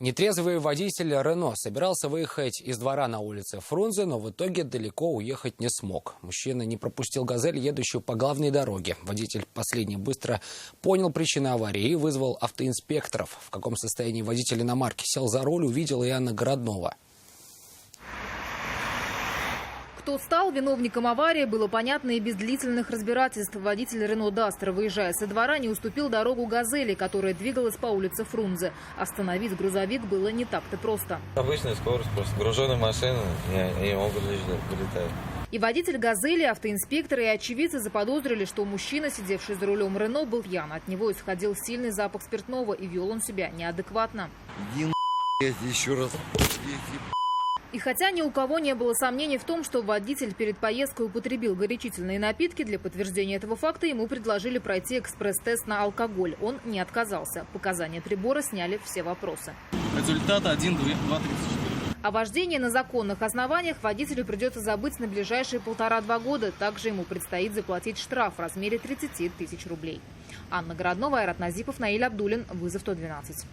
Нетрезвый водитель Рено собирался выехать из двора на улице Фрунзе, но в итоге далеко уехать не смог. Мужчина не пропустил «Газель», едущую по главной дороге. Водитель последний быстро понял причину аварии и вызвал автоинспекторов. В каком состоянии водитель иномарки сел за руль, увидела и Анна Городнова. Кто стал виновником аварии, было понятно и без длительных разбирательств. Водитель Рено Дастер, выезжая со двора, не уступил дорогу «Газели», которая двигалась по улице Фрунзе. Остановить грузовик было не так-то просто. Обычная скорость, просто груженная машина, не могут вылетать. И водитель «Газели», автоинспекторы и очевидцы заподозрили, что мужчина, сидевший за рулем Рено, был пьян. От него исходил сильный запах спиртного, и вел он себя неадекватно. Еще раз. И хотя ни у кого не было сомнений в том, что водитель перед поездкой употребил горячительные напитки, для подтверждения этого факта ему предложили пройти экспресс-тест на алкоголь. Он не отказался. Показания прибора сняли все вопросы. Результат 1,234. О вождении на законных основаниях водителю придется забыть на ближайшие 1,5-2 года. Также ему предстоит заплатить штраф в размере 30 тысяч рублей. Анна Городнова, Айрат Назипов, Наиль Абдуллин. Вызов 112.